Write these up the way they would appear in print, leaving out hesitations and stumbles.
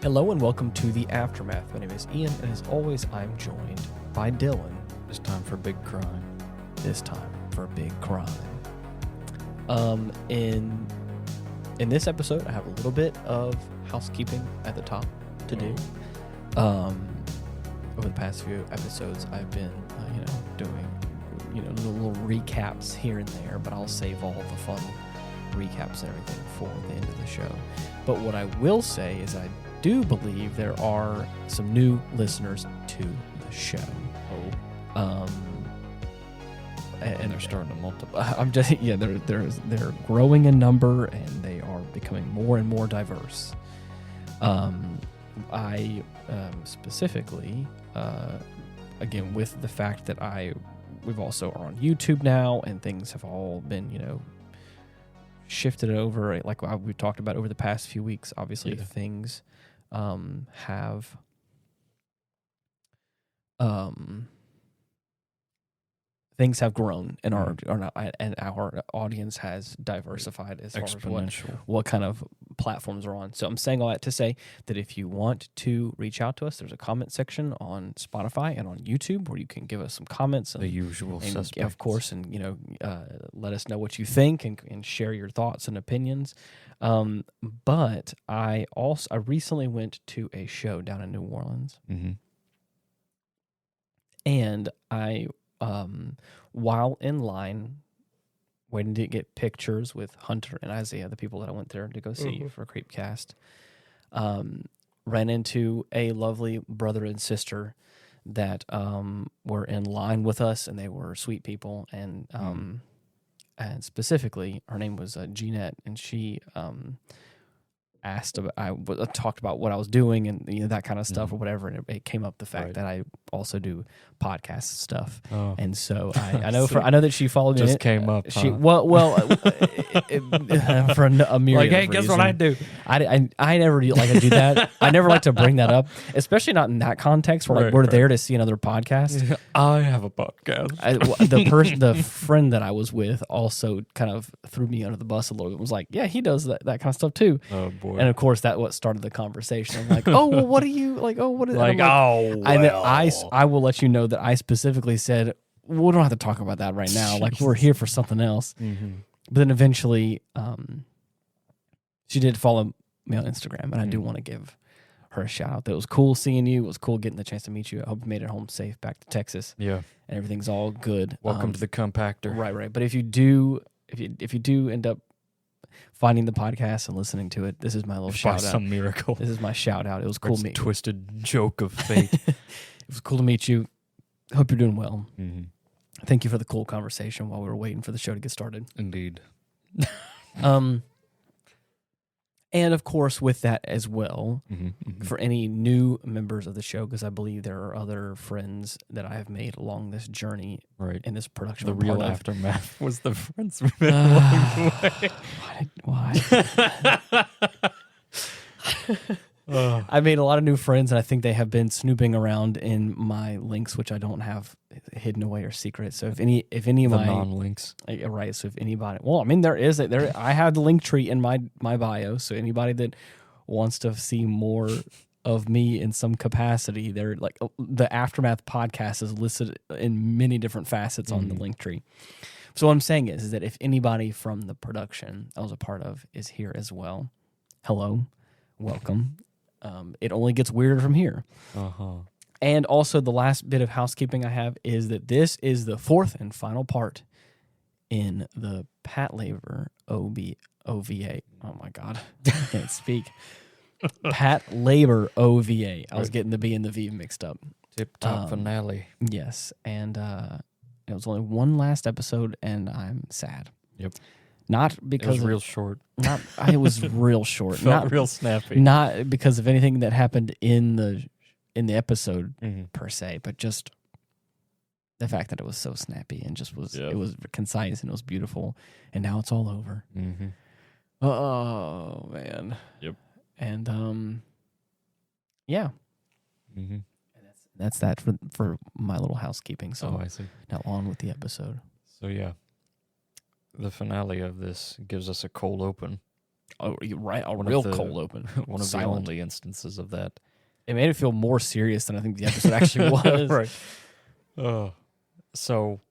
Hello and welcome to The Aftermath. My name is Ian, and as always, I'm joined by Dylan. It's time for a big crime. This time for a big crime. In this episode, I have a little bit of housekeeping at the top to do. Over the past few episodes, I've been, doing, little recaps here and there, but I'll save all the fun recaps and everything for the end of the show. But what I will say is I do believe there are some new listeners to the show. And they're starting to multiply. They're growing in number and they are becoming more and more diverse. I specifically, again, with the fact that we've also are on YouTube now and things have all been, shifted over, like we've talked about over the past few weeks. Obviously, things have things have grown and our audience has diversified as far as what kind of platforms are on. So I'm saying all that to say that if you want to reach out to us, there's a comment section on Spotify and on YouTube where you can give us some comments. The usual suspects. Of course, and let us know what you think and share your thoughts and opinions. But I recently went to a show down in New Orleans. Mm-hmm. And I while in line waiting to get pictures with Hunter and Isaiah, the people that I went there to go see for Creepcast, ran into a lovely brother and sister that were in line with us, and they were sweet people. And and specifically, her name was Jeanette, and she talked about what I was doing and that kind of stuff or whatever, and it came up the fact that I also do podcast stuff, and so I know I know that she followed me. Just came up. She for a myriad. Hey, of guess reasons. what I do? I never like to do that. I never like to bring that up, especially not in that context where we're there to see another podcast. I have a podcast. The friend that I was with also kind of threw me under the bus a little bit. Was like, yeah, he does that kind of stuff too. Oh boy. And of course, that's what started the conversation. I'm like, oh, well, what do you like? Oh, what is like? And then I will let you know that I specifically said, we don't have to talk about that right now. Like, we're here for something else. Mm-hmm. But then eventually, she did follow me on Instagram, and I do want to give her a shout out. That was cool seeing you. It was cool getting the chance to meet you. I hope you made it home safe back to Texas. Yeah, and everything's all good. Welcome to the compactor. Right. But if you do end up finding the podcast and listening to it, this is my little shout out. Some miracle. This is my shout out. It was cool. Twisted joke of fate. It was cool to meet you. Hope you're doing well. Mm-hmm. Thank you for the cool conversation while we were waiting for the show to get started. Indeed. And of course, with that as well, mm-hmm. for any new members of the show, because I believe there are other friends that I have made along this journey, in this production. The real aftermath was the friends we made along the way. Why? I made a lot of new friends, and I think they have been snooping around in my links, which I don't have hidden away or secret. So if any of my non-links, right? So if anybody, I have the link tree in my bio. So anybody that wants to see more of me in some capacity, they're like the Aftermath podcast is listed in many different facets on the link tree. So what I'm saying is that if anybody from the production I was a part of is here as well, hello, welcome. It only gets weirder from here. And also the last bit of housekeeping I have is that this is the fourth and final part in the Patlabor OVA. Oh my God, I can't speak. Patlabor OVA. I was getting the B and the V mixed up. Tip-top finale. Yes, and it was only one last episode, and I'm sad. Yep. Not because it was real short. It was real short. Felt real snappy. Not because of anything that happened in the episode per se, but just the fact that it was so snappy and just was it was concise and it was beautiful, and now it's all over. Mm-hmm. Oh man. Yep. And yeah. Mm-hmm. That's that for my little housekeeping. So I see. Now on with the episode. So yeah. The finale of this gives us a cold open Oh, you're right, a One real of the- cold open. One of Silent. the only instances of that. It made it feel more serious than I think the episode actually was. Right. So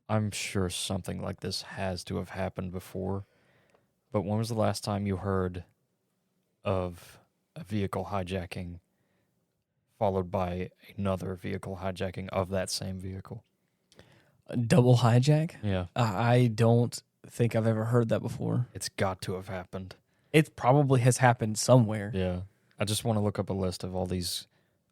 I'm sure something like this has to have happened before. But when was the last time you heard of a vehicle hijacking followed by another vehicle hijacking of that same vehicle? A double hijack? Yeah. I don't think I've ever heard that before. It's got to have happened. It probably has happened somewhere. Yeah. I just want to look up a list of all these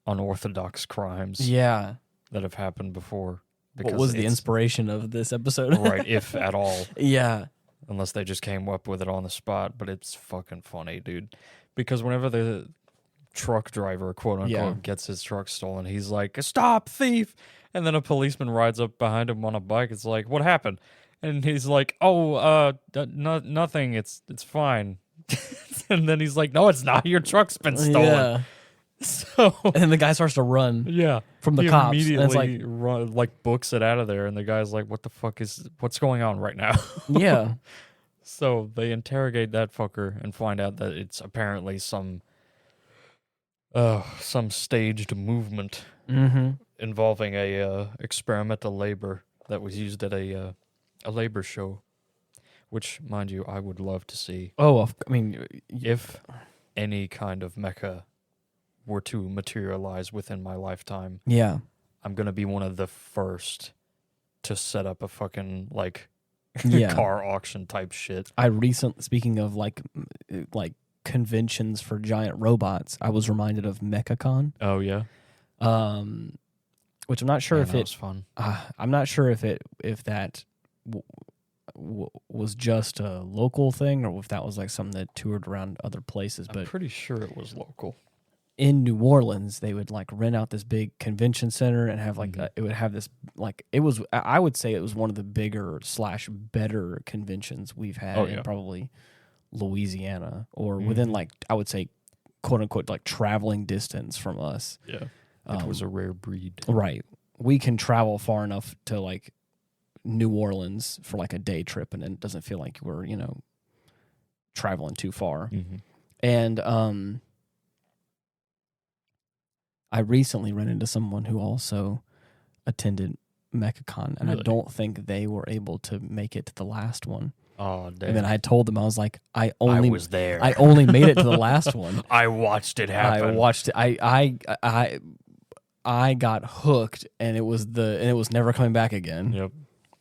unorthodox crimes Yeah. that have happened before. What was the inspiration of this episode? Right, if at all. Yeah. Unless they just came up with it on the spot. But it's fucking funny, dude. Because whenever the truck driver, quote unquote, gets his truck stolen, he's like, "Stop, thief!" And then a policeman rides up behind him on a bike. It's like, "What happened?" And he's like, "Oh, nothing. It's fine." And then he's like, "No, it's not. Your truck's been stolen." Yeah. So And then the guy starts to run yeah, from the he cops. And immediately it's like, books it out of there, and the guy's like, what's going on right now? yeah. So they interrogate that fucker and find out that it's apparently some staged movement Mm-hmm. involving a experimental labor that was used at a labor show, which, mind you, I would love to see Oh, I mean, if any kind of mecha were to materialize within my lifetime. yeah. I'm gonna be one of the first to set up a fucking Yeah. car auction type shit. Speaking of like conventions for giant robots, I was reminded of MechaCon, Oh yeah, which I'm not sure Man, if that it. was fun. I'm not sure if that was just a local thing or if that was like something that toured around other places. I'm But pretty sure it was local. in New Orleans, they would like rent out this big convention center and have like Mhm. it would have this like it was. I would say it was one of the bigger / better conventions we've had Oh, in yeah. probably Louisiana or within like I would say quote unquote like traveling distance from us. Yeah, it was a rare breed. Right. We can travel far enough to like New Orleans for like a day trip, and it doesn't feel like we're traveling too far. Mm-hmm. And I recently ran into someone who also attended MechaCon, and Really? I don't think they were able to make it to the last one. Oh damn! And then I told them, I was like, I was there. I only made it to the last one. I watched it happen. I watched it. I got hooked, and it was never coming back again. Yep.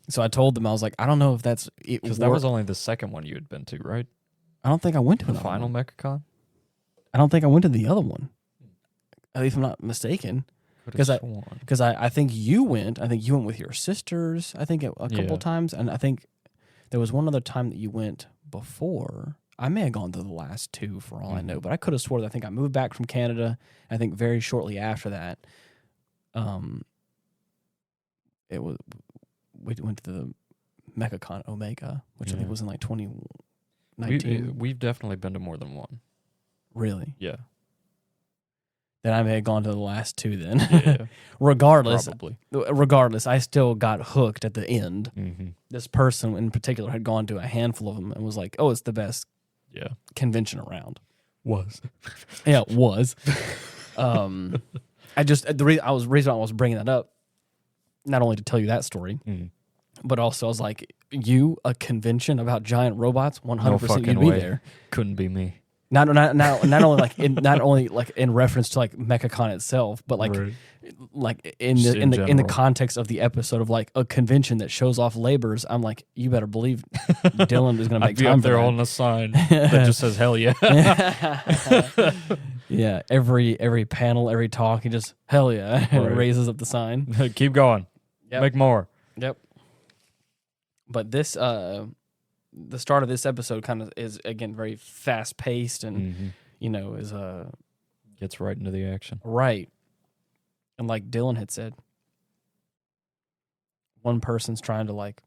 So I told them, I was like, I don't know if that's it. Because that was only the second one you had been to, right? I don't think I went to The another final one. MechaCon. I don't think I went to the other one. If I'm not mistaken. Because I think you went. I think you went with your sisters. I think a couple times, and I think there was one other time that you went before. I may have gone to the last two for all I know, but I could have swore that I think I moved back from Canada. I think very shortly after that, we went to the MechaCon Omega, which I think was in like 2019. We've definitely been to more than one. Really? Yeah. Then I may have gone to the last two. Then, Yeah. regardless, Probably. I still got hooked at the end. Mm-hmm. This person in particular had gone to a handful of them and was like, "Oh, it's the best Yeah. convention around." Was. Yeah, it was. The reason I was bringing that up, not only to tell you that story, but also I was like, a convention about giant robots, 100% you'd be there. Couldn't be me. Not only in reference to like MechaCon itself, but like Right. like in Just the in the general. context of the episode of like a convention that shows off labors. I'm like, you better believe Dylan is going to I'd make be time up there for that. holding a sign that just says "Hell yeah." Yeah, every panel, every talk, he just hell yeah, Right. raises up the sign. Keep going. Yep. Make more. Yep. But this the start of this episode kind of is again very fast paced and is Gets right into the action. right. And like Dylan had said, one person's trying to like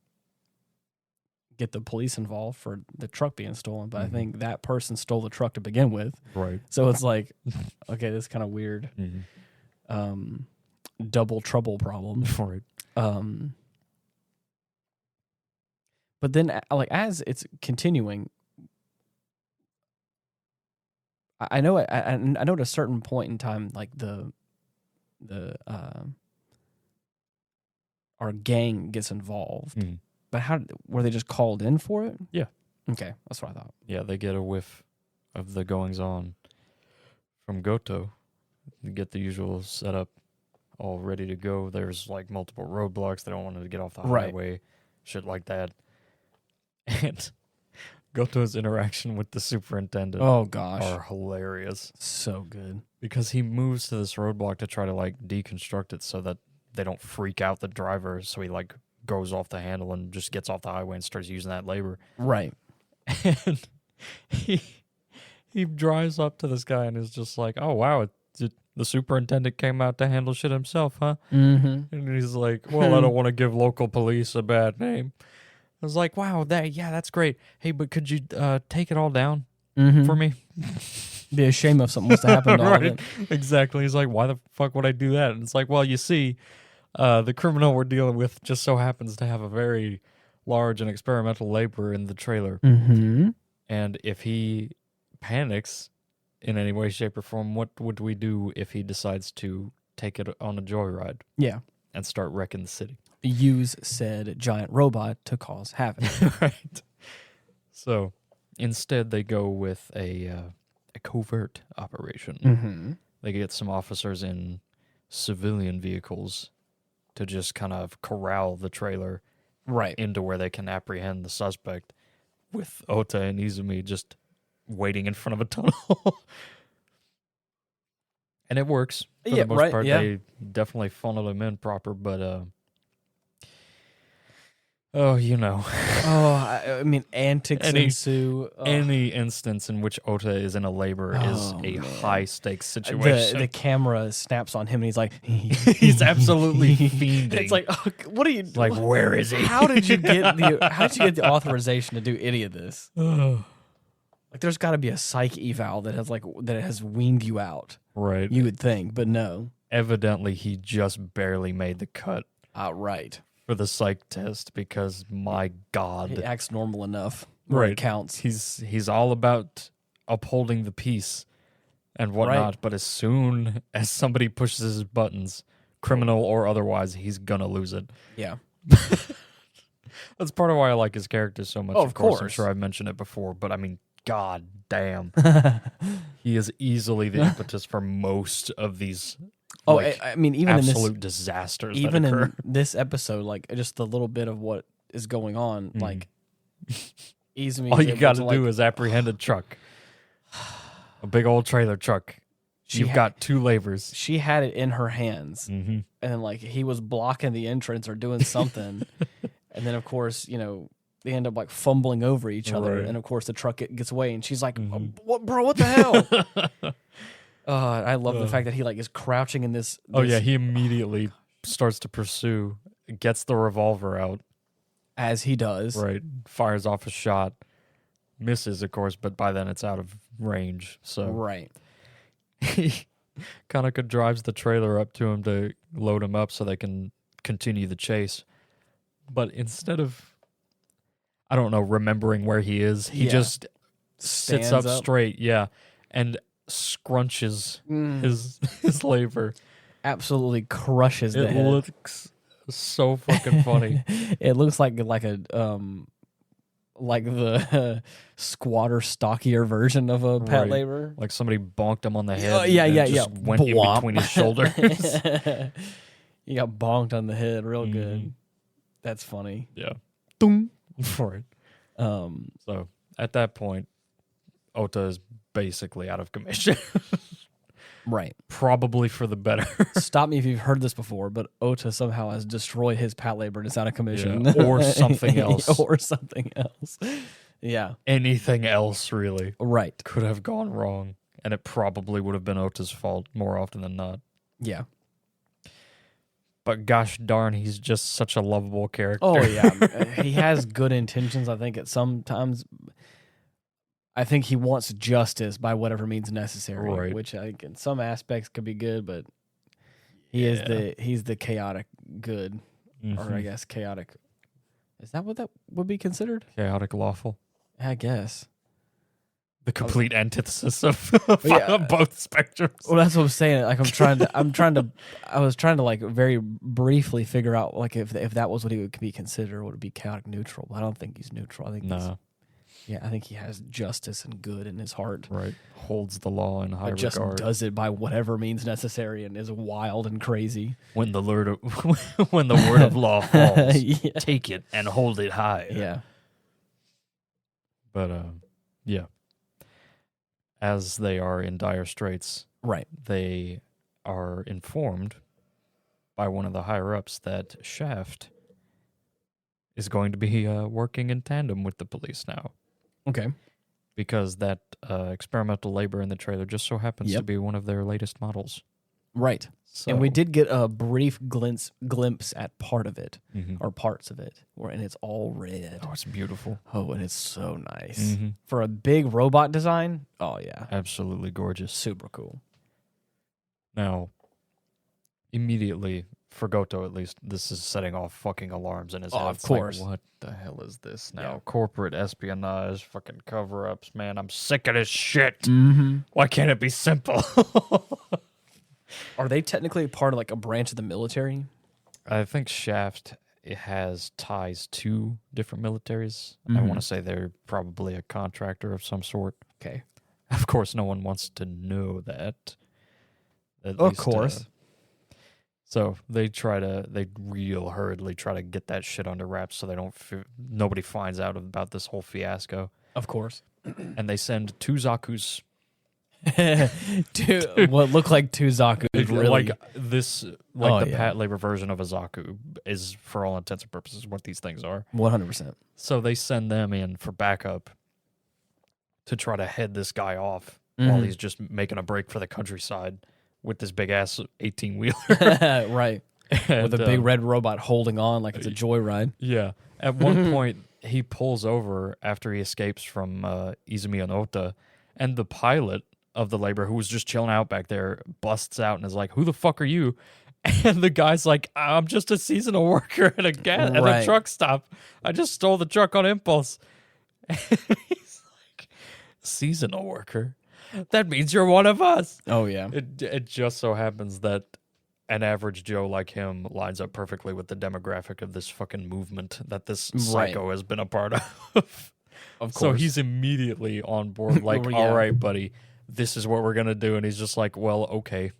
get the police involved for the truck being stolen, but I think that person stole the truck to begin with. Right. So it's like, okay, this is kind of weird. Double trouble problem. Right. But then, like as it's continuing, I know I know at a certain point in time, like the our gang gets involved. Mm. But how were they just called in for it? Yeah. Okay, that's what I thought. Yeah, they get a whiff of the goings on from Goto. They get the usual setup all ready to go. There's like multiple roadblocks. They don't want to get off the highway, shit like that. And Goto's interaction with the superintendent are hilarious. So good. Because he moves to this roadblock to try to like deconstruct it so that they don't freak out the driver. So he like goes off the handle and just gets off the highway and starts using that labor. Right. And he drives up to this guy and is just like, "Oh wow, the superintendent came out to handle shit himself, huh?" Mm-hmm. And he's like, "Well, I don't want to give local police a bad name." I was like, "Wow, that's great. Hey, but could you take it all down for me?" Be a shame if something was to happen to all of it. Exactly. He's like, "Why the fuck would I do that?" And it's like, "Well, you see, the criminal we're dealing with just so happens to have a very large and experimental labor in the trailer. Mm-hmm. And if he panics in any way, shape, or form, what would we do if he decides to take it on a joyride? Yeah. And start wrecking the city." Use said giant robot to cause havoc. Right. So instead, they go with a covert operation. Mm-hmm. They get some officers in civilian vehicles to just kind of corral the trailer into where they can apprehend the suspect, with Ota and Izumi just waiting in front of a tunnel. And it works for the most part. Yeah. They definitely funneled him in proper, but oh, you know. I mean, antics ensue. Any instance in which Ota is in a labor is a high-stakes situation. The camera snaps on him, and he's like... he's absolutely fiending. It's like, what are you... Like, where is he? How did you get the authorization to do any of this? Like, there's got to be a psych eval that has weaned you out. Right. You would think, but no. Evidently, he just barely made the cut. Right. For the psych test, because my God, he acts normal enough where it counts. He's all about upholding the peace and whatnot, but as soon as somebody pushes his buttons, criminal or otherwise, he's gonna lose it. Yeah. That's part of why I like his character so much. Oh, of course. I'm sure I've mentioned it before, but I mean, God damn. He is easily the impetus for most of these. I mean, even absolute disasters. Even in this episode, like just the little bit of what is going on, like Izumi. All you got to do is apprehend a truck, a big old trailer truck. You've got two labors. She had it in her hands, and then like he was blocking the entrance or doing something, and then of course they end up like fumbling over each other, and of course the truck gets away, and she's like, "What, bro? What the hell?" I love the fact that he like is crouching in this. Oh yeah, he immediately starts to pursue, gets the revolver out, as he does. Right, fires off a shot, misses of course, but by then it's out of range. So he Kanaka drives the trailer up to him to load him up so they can continue the chase. But instead of, I don't know, remembering where he is, he just sits up straight, and scrunches his labor. Absolutely crushes the head. It looks so fucking funny. It looks like the squatter stockier version of a Patlabor. Like somebody bonked him on the head. Yeah. Went in between his shoulders. You got bonked on the head real good. That's funny. Yeah. Boom. For it. So at that point, Ota is basically out of commission. Right. Probably for the better. Stop me if you've heard this before, but Ota somehow has destroyed his Patlabor and is out of commission. Yeah. Or something else. Or something else. Yeah. Anything else, really. Right. Could have gone wrong. And it probably would have been Ota's fault more often than not. Yeah. But gosh darn, he's just such a lovable character. Oh, yeah. He has good intentions, I think, at sometimes. I think he wants justice by whatever means necessary, which I think in some aspects could be good, but he's the chaotic good, or I guess chaotic. Is that what that would be considered? Chaotic lawful. I guess. The complete antithesis of Yeah. both spectrums. Well, that's what I'm saying. Like I was trying to like very briefly figure out like if that was what he would be considered, would it be chaotic neutral? But I don't think he's neutral. I think I think he has justice and good in his heart. Right. Holds the law in high regard. Just does it by whatever means necessary and is wild and crazy. When the word of law falls, take it and hold it high. Yeah. But yeah. As they are in dire straits, right, they are informed by one of the higher-ups that Shaft is going to be working in tandem with the police now. Okay. Because that experimental labor in the trailer just so happens to be one of their latest models. Right. So. And we did get a brief glimpse at part of it, or parts of it, and it's all red. Oh, it's beautiful. Oh, and it's so nice. For a big robot design, oh yeah. Absolutely gorgeous. Super cool. Now, immediately, for Goto at least, this is setting off fucking alarms in his head. Of course. Like, what the hell is this now? Yeah. Corporate espionage, fucking cover-ups, man. I'm sick of this shit. Why can't it be simple? Are they technically part of like a branch of the military? I think Shaft has ties to different militaries. I want to say they're probably a contractor of some sort. Okay. Of course, no one wants to know that. Of course. So they real hurriedly try to get that shit under wraps so nobody finds out about this whole fiasco. Of course. And they send two Zaku's. What look like two Zaku, really. Like this, like the Patlabor version of a Zaku is, for all intents and purposes, what these things are. 100%. So they send them in for backup to try to head this guy off while he's just making a break for the countryside with this big ass 18-wheeler. Right. And, with a big red robot holding on like it's a joyride. Yeah. At one point, he pulls over after he escapes from Izumi and Ota, and the pilot of the labor, who was just chilling out back there, busts out and is like, "Who the fuck are you?" And the guy's like, "I'm just a seasonal worker at a truck stop. I just stole the truck on impulse." And he's like, "Seasonal worker? That means you're one of us." Oh yeah. It just so happens that an average Joe like him lines up perfectly with the demographic of this fucking movement that this psycho has been a part of. Of course. So he's immediately on board, like, all right, buddy, this is what we're going to do. And he's just like, well, okay,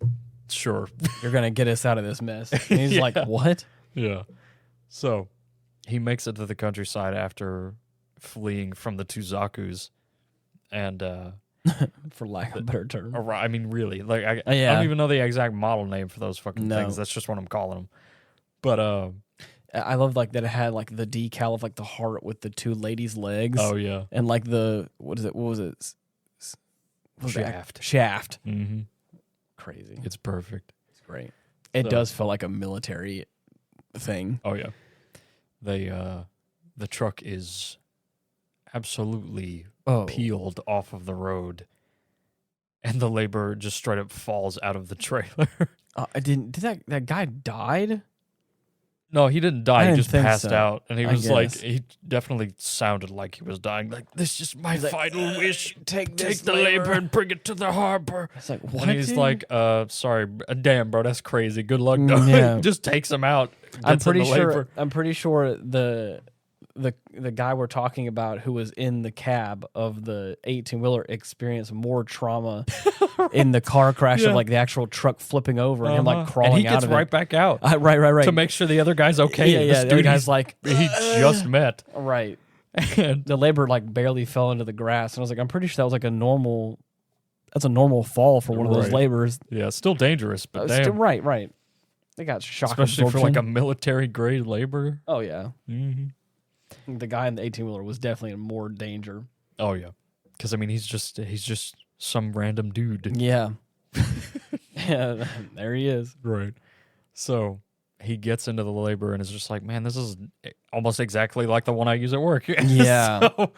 sure. You're going to get us out of this mess. And he's like, what? Yeah. So he makes it to the countryside after fleeing from the two Zakus. And, for lack of a better term. I mean, really, like, I don't even know the exact model name for those fucking things. That's just what I'm calling them. But, I love like that it had like the decal of like the heart with the two ladies' legs. Oh yeah. And like the what was it? Shaft. Shaft. Mm-hmm. Crazy. It's perfect. It's great. It does feel like a military thing. Oh yeah. The truck is absolutely peeled off of the road, and the laborer just straight up falls out of the trailer. Did that guy died? No, he didn't die. He just passed out. And he was like, guess. he definitely sounded like he was dying. Like, this is my final wish. Take the labor and bring it to the harbor. It's like, what? And he's like, sorry, damn, bro, that's crazy. Good luck. No. Yeah. Just takes him out. I'm pretty sure the guy we're talking about who was in the cab of the 18-wheeler experienced more trauma in the car crash of like the actual truck flipping over and him like crawling out of it. And he gets right back out. Right. To make sure the other guy's okay. Yeah. The other guy's like, he just met. Right. And the labor like barely fell into the grass. And I was like, I'm pretty sure that was like a normal fall for one of those laborers. Yeah, still dangerous, but damn. Still, right. They got shock especially absorption. For like a military grade labor. Oh yeah. Mm-hmm. The guy in the 18-wheeler was definitely in more danger. Oh yeah, because I mean he's just some random dude. Yeah. Yeah, there he is. Right. So he gets into the labor and is just like, man, this is almost exactly like the one I use at work. Yeah. So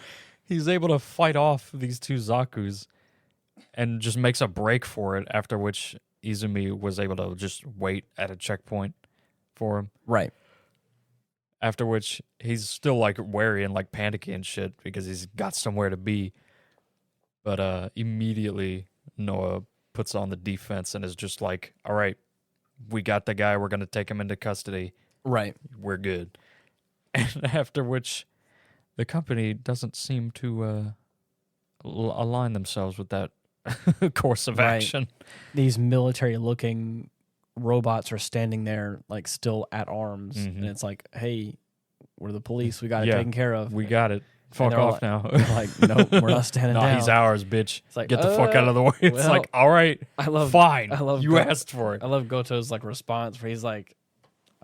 he's able to fight off these two Zakus and just makes a break for it, after which Izumi was able to just wait at a checkpoint for him. Right. After which he's still like wary and like panicky and shit because he's got somewhere to be. But immediately Noah puts on the defense and is just like, all right, we got the guy. We're going to take him into custody. Right. We're good. And after which the company doesn't seem to align themselves with that course of action. These military-looking robots are standing there, like, still at arms. And it's like, hey, we're the police. We got it taken care of. We got it. Fuck off now. Like, nope, we're not standing down. He's ours, bitch. It's like, get the fuck out of the way. It's like, all right, fine. You asked for it. I love Goto's like response where he's like,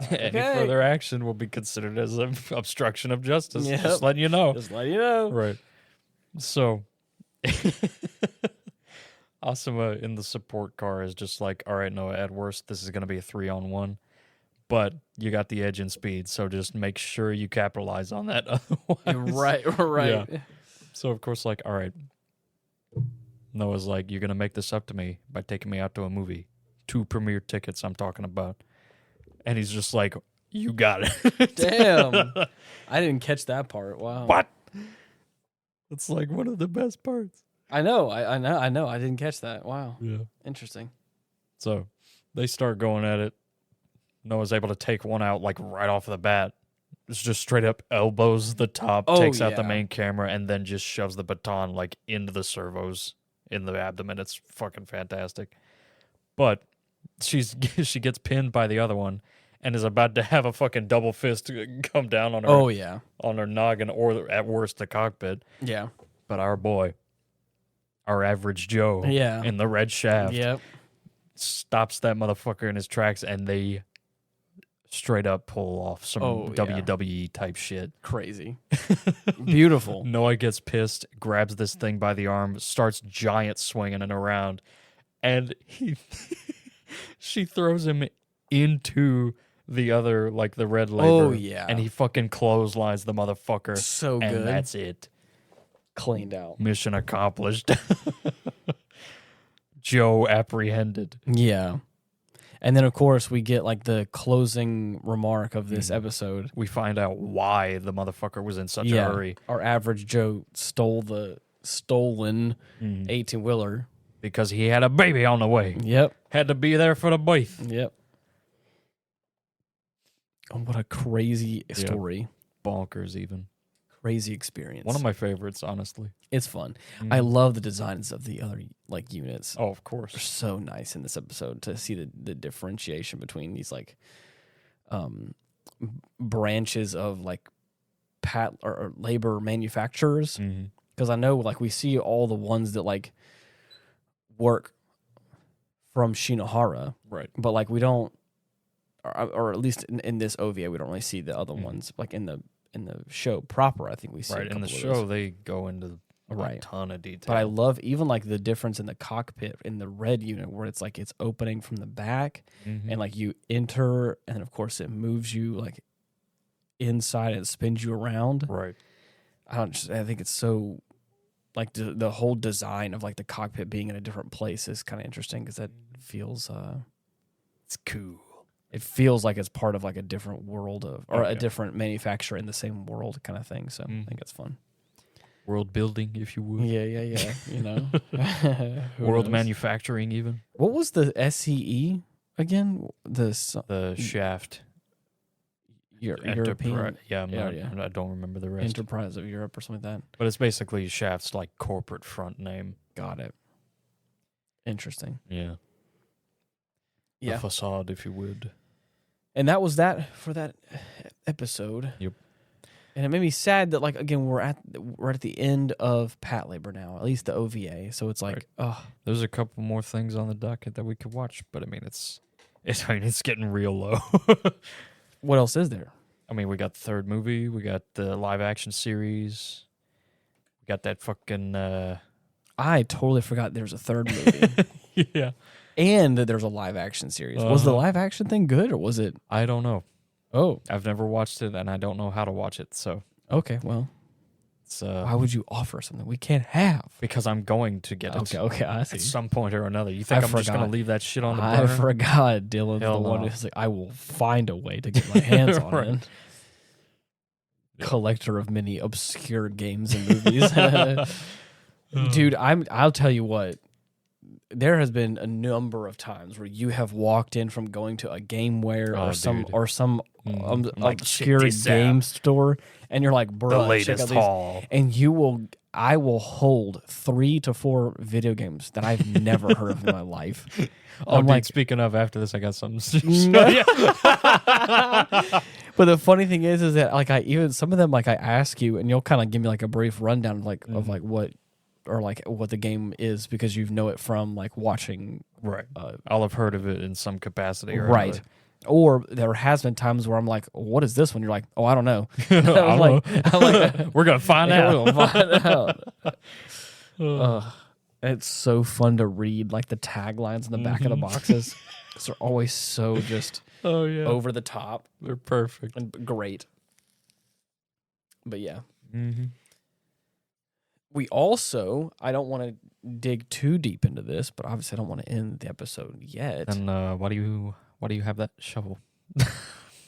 okay. Any further action will be considered as an obstruction of justice. Yep. Just letting you know. Just letting you know. Right. So, Asuma in the support car is just like, all right, Noah, at worst, this is going to be a 3-on-1. But you got the edge and speed, so just make sure you capitalize on that. Otherwise, right. Yeah. So of course, like, all right, Noah's like, you're gonna make this up to me by taking me out to a movie, 2 premiere tickets. I'm talking about, and he's just like, you got it. Damn, I didn't catch that part. Wow. What? It's like one of the best parts. I know. I didn't catch that. Wow. Yeah. Interesting. So they start going at it. Noah's able to take one out like right off the bat. It's just straight up elbows the top, takes out the main camera, and then just shoves the baton like into the servos in the abdomen. It's fucking fantastic. But she gets pinned by the other one and is about to have a fucking double fist come down on her. On her noggin, or at worst the cockpit. Yeah. But our boy, our average Joe, in the red shaft, stops that motherfucker in his tracks, and they straight up pull off some WWE type shit. Crazy. Beautiful. Noah gets pissed, grabs this thing by the arm, starts giant swinging it around, and she throws him into the other, like the red labor. And he fucking clotheslines the motherfucker. So good. And that's it. Cleaned out. Mission accomplished. Joe apprehended. Yeah. And then, of course, we get like the closing remark of this episode. We find out why the motherfucker was in such a hurry. Our average Joe stole the stolen 18-wheeler. Because he had a baby on the way. Yep. Had to be there for the birth. Yep. Oh, what a crazy story. Bonkers even. Crazy experience. One of my favorites, honestly. It's fun. I love the designs of the other like units. Oh, of course. They're so nice in this episode to see the differentiation between these like branches of like or labor manufacturers. Because I know like we see all the ones that like work from Shinohara. Right. But like we don't, or at least in this OVA, we don't really see the other ones like in the show proper. I think we see in the show they go into a ton of detail. But I love even like the difference in the cockpit in the red unit where it's like it's opening from the back and like you enter and then of course it moves you like inside and it spins you around. Right. I think it's so like the whole design of like the cockpit being in a different place is kind of interesting because that feels it's cool. It feels like it's part of like a different world or a different manufacturer in the same world kind of thing. So I think it's fun. World building, if you would. Yeah. You know, world manufacturing, even. What was the SCE again? The shaft. European. I don't remember the rest. Enterprise of Europe or something like that. But it's basically Shaft's like corporate front name. Got it. Interesting. Yeah. Yeah. The facade, if you would. And that was that for that episode. Yep. And it made me sad that, like, again, we're at the end of Patlabor now, at least the OVA. So it's like, there's a couple more things on the docket that we could watch, but I mean, it's getting real low. What else is there? I mean, we got the third movie, we got the live action series, we got that fucking. I totally forgot there's a third movie. Yeah. And that there's a live action series. Was the live action thing good or was it? I don't know. Oh, I've never watched it, and I don't know how to watch it. So okay, well, it's, why would you offer something we can't have? Because I'm going to get it. Okay, I see. At some point or another. You think I'm just going to leave that shit on the burner? I forgot. Dylan's the one who's like, I will find a way to get my hands on it. Collector of many obscure games and movies. Dude, I'll tell you what. There has been a number of times where you have walked in from going to a GameWare or some like, obscure game store, and you're like, bro, the latest haul, and I will hold 3 to 4 video games that I've never heard of in my life. Oh, dude, like, speaking of, after this, I got something. But the funny thing is that like some of them, like I ask you, and you'll kind of give me like a brief rundown of like what. Or like what the game is, because you know it from like watching. Right. I'll have heard of it in some capacity. Or right. Another. Or there has been times where I'm like, what is this one? You're like, oh, I don't know. I'm like, we're going to find out. We're gonna find out. It's so fun to read like the taglines in the back of the boxes. Because they're always so just over the top. They're perfect. And great. But yeah. Mm-hmm. We also, I don't want to dig too deep into this, but obviously I don't want to end the episode yet. And why do you have that shovel?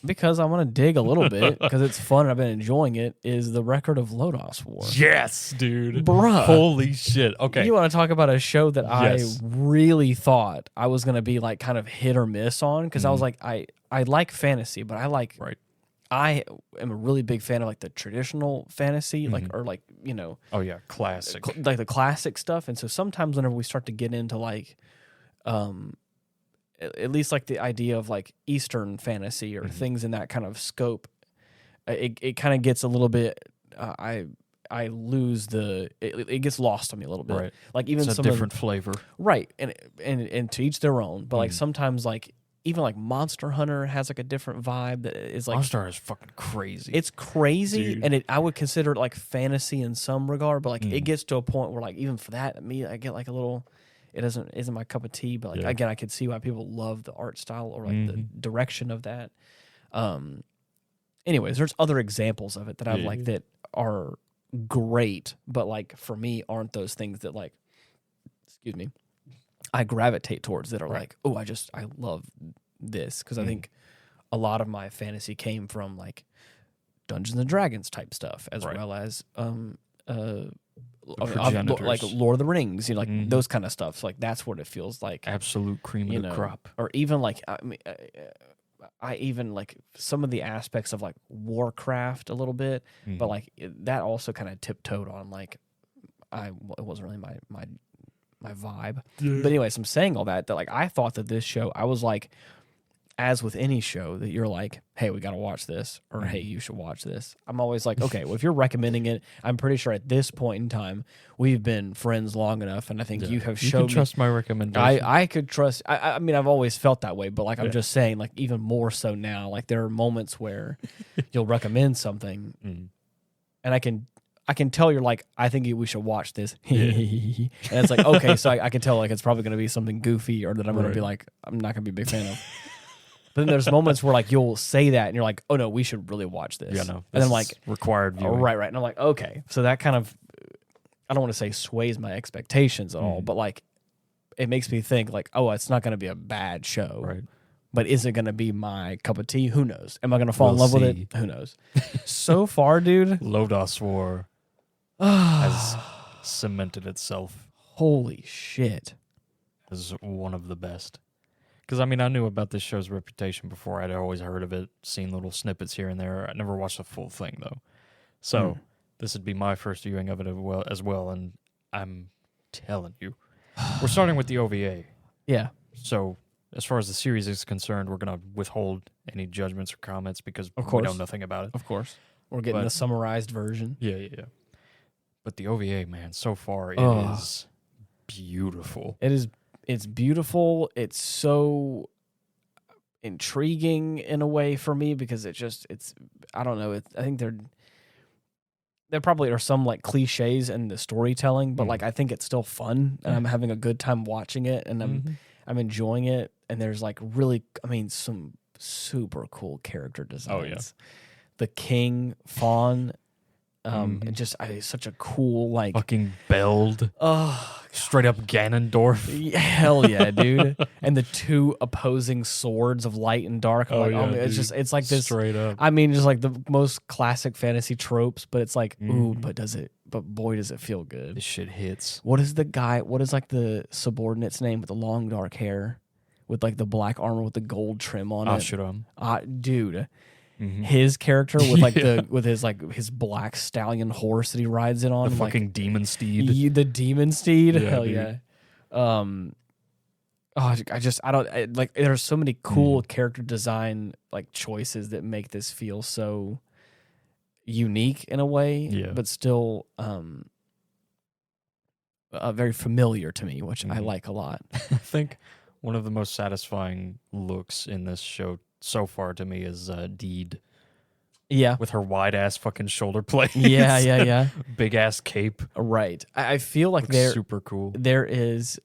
Because I want to dig a little bit, because it's fun and I've been enjoying it, is the record of Lodos War. Yes, dude. Bruh. Holy shit. Okay. You want to talk about a show that I really thought I was going to be like kind of hit or miss on, because I was like, I like fantasy, but I like... Right. I am a really big fan of like the traditional fantasy, like or like, you know. Oh yeah, classic. Like the classic stuff. And so sometimes whenever we start to get into like, at least like the idea of like Eastern fantasy or things in that kind of scope, it kind of gets a little bit. I lose it gets lost on me a little bit. Right. Like even it's some different flavor. Right, and to each their own. But like sometimes like. Even like Monster Hunter has like a different vibe that is like Monster Hunter is fucking crazy. It's crazy, dude. and I would consider it like fantasy in some regard, but like it gets to a point where like even for that, I get like a little. It isn't my cup of tea, but like again, I could see why people love the art style or like the direction of that. Anyways, there's other examples of it that I've like that are great, but like for me aren't those things that like, excuse me, I gravitate towards that are like, oh, I love this, because I think a lot of my fantasy came from like Dungeons and Dragons type stuff, as well as like Lord of the Rings, you know, like those kind of stuff. So like that's what it feels like. Absolute cream of the crop. Or even like I mean, I even like some of the aspects of like Warcraft a little bit, but like that also kind of tiptoed on like it wasn't really my vibe. But anyways, I'm saying all that like I thought that this show, I was like, as with any show that you're like, hey, we got to watch this, or hey, you should watch this. I'm always like, okay, well, if you're recommending it, I'm pretty sure at this point in time, we've been friends long enough, and I think you have shown me. You can trust my recommendation. I could trust, I mean, I've always felt that way, but like, I'm just saying, like, even more so now, like, there are moments where you'll recommend something, and I can tell you're like, I think we should watch this. And it's like, okay, so I can tell like it's probably going to be something goofy, or that I'm going to be like, I'm not going to be a big fan of. But then there's moments where like you'll say that and you're like, oh no, we should really watch this. Yeah, no. And then like required viewing. Right. And I'm like, okay. So that kind of, I don't want to say sways my expectations at all, but like it makes me think like, oh, it's not going to be a bad show. Right. But is it going to be my cup of tea? Who knows? Am I going to fall in love with it? Who knows? So far, dude. Lodos War has cemented itself. Holy shit. As one of the best. Because, I mean, I knew about this show's reputation before. I'd always heard of it, seen little snippets here and there. I never watched the full thing, though. So, this would be my first viewing of it as well. And I'm telling you, we're starting with the OVA. Yeah. So, as far as the series is concerned, we're going to withhold any judgments or comments because we know nothing about it. Of course. We're getting the summarized version. Yeah. But the OVA, man, so far, it is beautiful. It's beautiful. It's so intriguing in a way for me because I don't know. I think there probably are some like cliches in the storytelling, but like I think it's still fun and I'm having a good time watching it and I'm enjoying it. And there's like really, I mean, some super cool character designs. Oh yeah, the King Fawn. Just such a cool like fucking belled, straight up Ganondorf. Hell yeah, dude! And the two opposing swords of light and dark. It's like this straight up. I mean, just like the most classic fantasy tropes, but it's like, ooh, but does it but boy, does it feel good. This shit hits. What is like the subordinate's name with the long dark hair, with like the black armor with the gold trim on it? Ashiram. Dude, Mm-hmm. his character with like his black stallion horse that he rides it on, The fucking like, demon steed. the demon steed. Yeah, Hell dude. yeah. I don't like. There's so many cool character design like choices that make this feel so unique in a way, but still very familiar to me, which I like a lot. I think one of the most satisfying looks in this show so far to me is Deed. Yeah, with her wide ass fucking shoulder plates. Yeah. Big ass cape. Right. I feel like Looks super cool. That's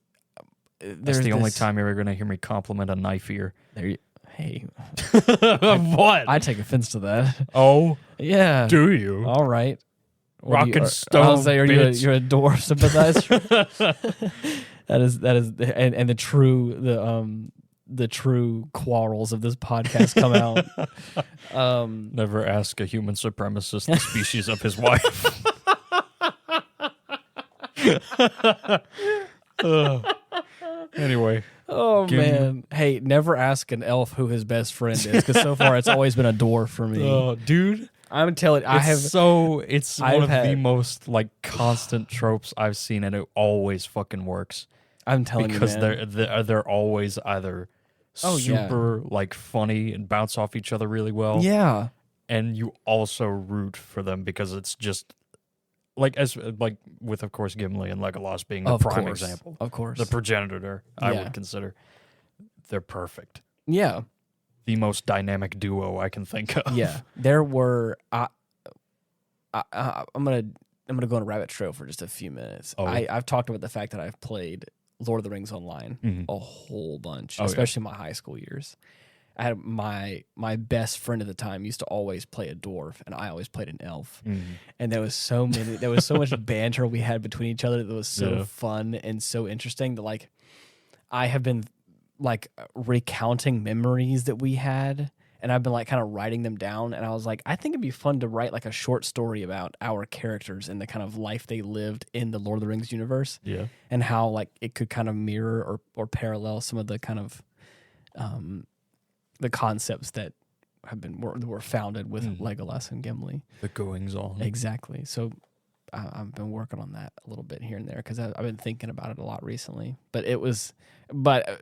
the only time you're ever gonna hear me compliment a knife ear. Hey, what? I take offense to that. Oh, yeah. do you? All right. Rock and stone. I'll say, you're a Door sympathizer. that is, and the true quarrels of this podcast come out. Never ask a human supremacist the species of his wife. Anyway. Oh, man. Hey, never ask an elf who his best friend is, because so far it's always been a dwarf for me. Oh, dude. I'm telling you, it's one of the most like constant tropes I've seen, and it always fucking works. I'm telling you, because man. they're always either super like funny and bounce off each other really well. Yeah. And you also root for them because it's just like with of course Gimli and Legolas being the prime example. Of course. The progenitor, I would consider. They're perfect. Yeah. The most dynamic duo I can think of. Yeah. There were I'm gonna go on a rabbit trail for just a few minutes. Oh. I've talked about the fact that I've played Lord of the Rings online a whole bunch, especially my high school years. I had my best friend at the time used to always play a dwarf, and I always played an elf. And there was so much banter we had between each other that was so fun and so interesting that like I have been like recounting memories that we had, and I've been like kind of writing them down, and I was like, I think it'd be fun to write like a short story about our characters and the kind of life they lived in the Lord of the Rings universe. Yeah. And how like it could kind of mirror or parallel some of the kind of the concepts that were founded with Legolas and Gimli. The goings on. Exactly. So I've been working on that a little bit here and there because I've been thinking about it a lot recently. But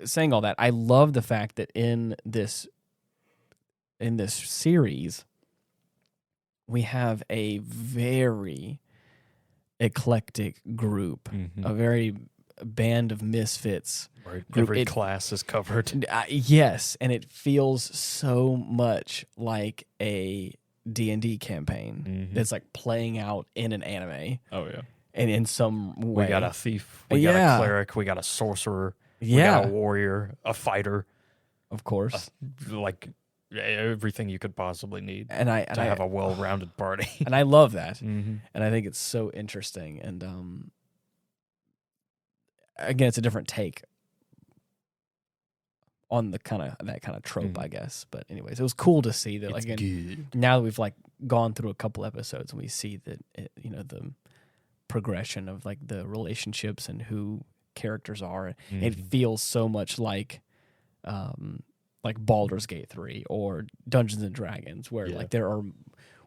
saying all that, I love the fact that in this series, we have a very eclectic group, a very band of misfits. Right. Every class is covered. Yes, and it feels so much like a D&D campaign that's like playing out in an anime. Oh, yeah. And in some way. We got a thief. We got a cleric. We got a sorcerer. We got a warrior. A fighter. Of course. Like everything you could possibly need to have a well-rounded party. And I love that. And I think it's so interesting. And again, it's a different take on that kind of trope, I guess. But anyways, it was cool to see that. Like, now that we've like gone through a couple episodes, and we see that the progression of like the relationships and who characters are. It feels so much like Baldur's Gate 3 or Dungeons and Dragons, where like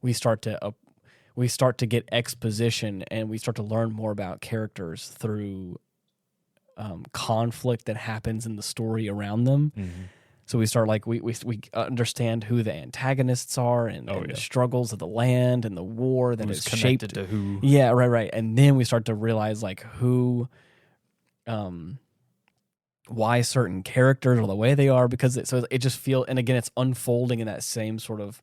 we start to get exposition, and we start to learn more about characters through conflict that happens in the story around them. So we start like we understand who the antagonists are and the struggles of the land and the war that is shaped to who. Yeah, right. And then we start to realize like who, why certain characters are the way they are, because it just feels, and again, it's unfolding in that same sort of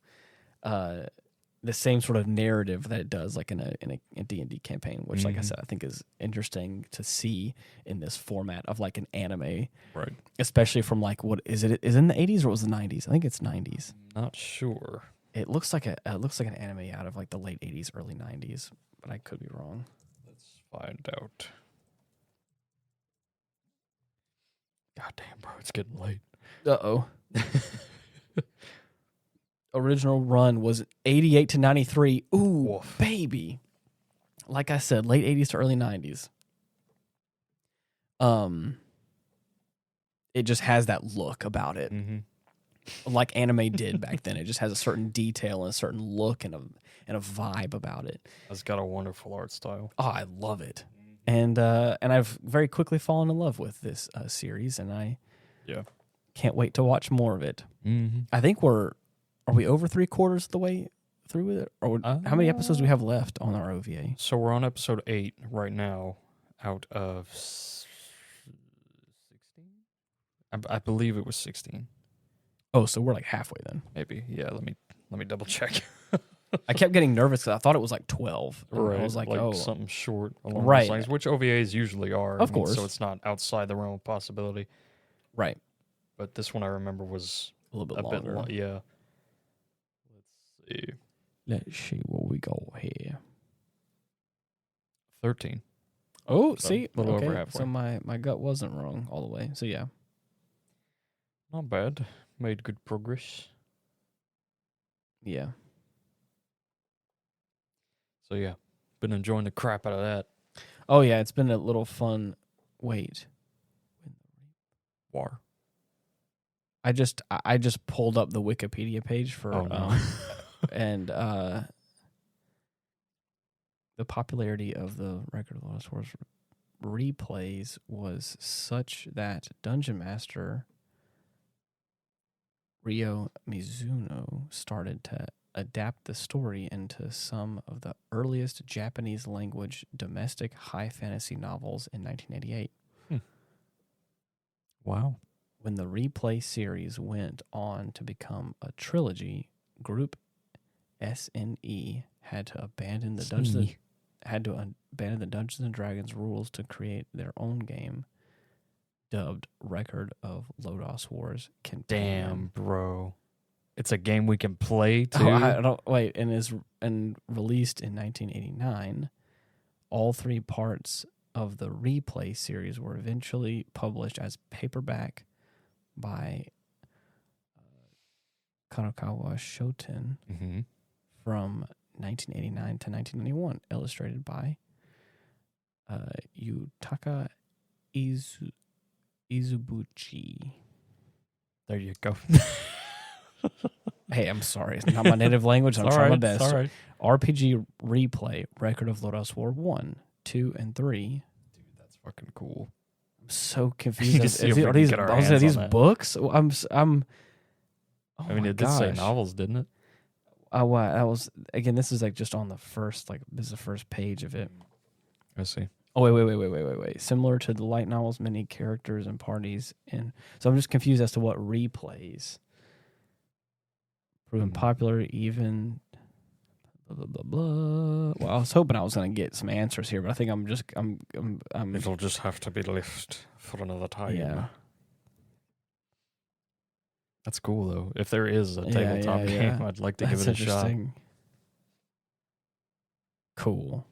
narrative that it does like in a D&D campaign, which like I said, I think is interesting to see in this format of like an anime, right? Especially from like, what is it? Is it in the 80s or was it the 90s? I think it's 90s. Not sure. It looks like an anime out of like the late 80s, early 90s, but I could be wrong. Let's find out. God damn, bro, it's getting late. Uh-oh. Original run was 88 to 93. Ooh, baby. like I said, late 80s to early 90s. It just has that look about it. Like anime did back then. It just has a certain detail and a certain look and a vibe about it. It's got a wonderful art style. Oh, I love it. And I've very quickly fallen in love with this series, and I can't wait to watch more of it. I think are we over 3/4 of the way through with it? Or how many episodes do we have left on our OVA? So we're on episode 8 right now out of 16? I believe it was 16. Oh, so we're like halfway then. Maybe. Yeah, let me double check. I kept getting nervous because I thought it was like 12. Right. I was like oh. Something short along those lines, which OVAs usually are. Of course. So it's not outside the realm of possibility. Right. But this one I remember was a little bit longer. Yeah. Let's see. Let's see what we got here. 13. Oh, So see? a little over halfway. So my gut wasn't wrong all the way. So yeah. Not bad. Made good progress. Yeah. So yeah, been enjoying the crap out of that. Oh yeah, it's been a little fun. Wait. War. I just pulled up the Wikipedia page for and the popularity of the Record of Lost Wars replays was such that Dungeon Master Ryo Mizuno started to adapt the story into some of the earliest Japanese language domestic high fantasy novels in 1988. Wow. When the replay series went on to become a trilogy, Group SNE had to abandon the Dungeons and Dragons rules to create their own game, dubbed Record of Lodoss Wars Companion. Damn, bro. It's a game we can play too. Oh, I don't wait, and released in 1989. All 3 parts of the replay series were eventually published as paperback by Kanokawa Shoten from 1989 to 1991, illustrated by Yutaka Izubuchi. There you go. Hey, I'm sorry. It's not my native language. I'm trying my best. All right. RPG Replay, Record of Lodoss War 1, 2, and 3. Dude, that's fucking cool. I'm so confused. Are these books? I mean, it did say novels, didn't it? Oh, wow. That was, again, this is like just on the first, this is the first page of it. I see. Oh, wait. Similar to the light novels, many characters and parties. So I'm just confused as to what replays. Proven popular, even blah, blah, blah. Well, I was hoping I was going to get some answers here, but I think I'm It'll just have to be left for another time. Yeah. That's cool, though. If there is a tabletop game, I'd like to give it a shot. Cool.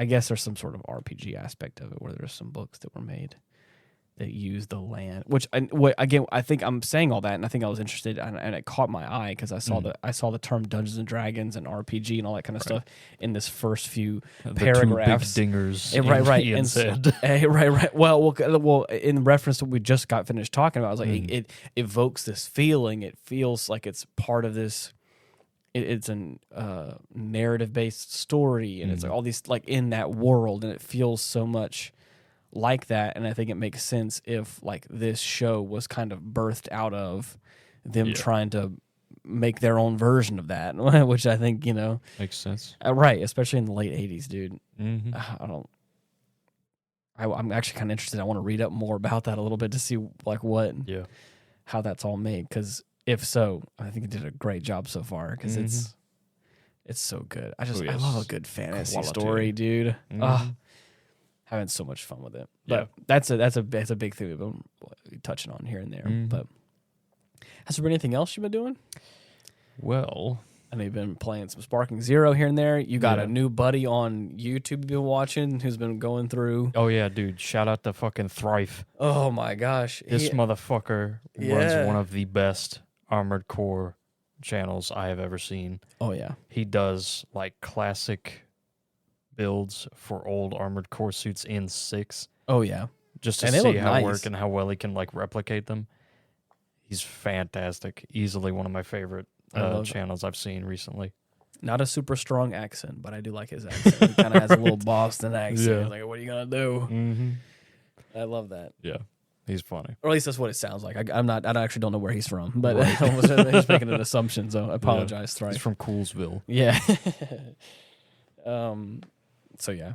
I guess there's some sort of RPG aspect of it where there's some books that were made that use the land. Again, I think I'm saying all that, and I think I was interested, and it caught my eye because I saw the term Dungeons and Dragons and RPG and all that kind of stuff in this first few paragraphs. The 2 big dingers. Right. Ian said. Right. Well, in reference to what we just got finished talking about, I was like, it evokes this feeling. It feels like it's part of this. It's a narrative-based story, and it's like all these in that world, and it feels so much like that. And I think it makes sense if this show was kind of birthed out of them trying to make their own version of that, which I think makes sense. Right, especially in the late 80s, dude. I'm actually kind of interested. I want to read up more about that a little bit to see how that's all made, because if so, I think it did a great job so far, because it's so good. I love a good fantasy story, dude. Having so much fun with it. But that's a big thing we've been touching on here and there. But has there been anything else you've been doing? Well, I know you've been playing some Sparking Zero here and there. You got a new buddy on YouTube you've been watching who's been going through. Oh yeah, dude! Shout out to fucking Thrife. Oh my gosh, this motherfucker runs one of the best Armored Core channels I have ever seen. Oh yeah, he does classic builds for old Armored Core suits in 6. Oh yeah, just to and they see look how nice. work and how well he can like replicate them. He's fantastic. Easily one of my favorite channels I've seen recently. Not a super strong accent, but I do like his accent. He kind of has a little Boston accent. Yeah. Like, what are you gonna do? Mm-hmm. I love that. Yeah, he's funny. Or at least that's what it sounds like. I actually don't know where he's from, but he's making an assumption, so I apologize. Yeah. He's from Coolsville. Yeah. So yeah,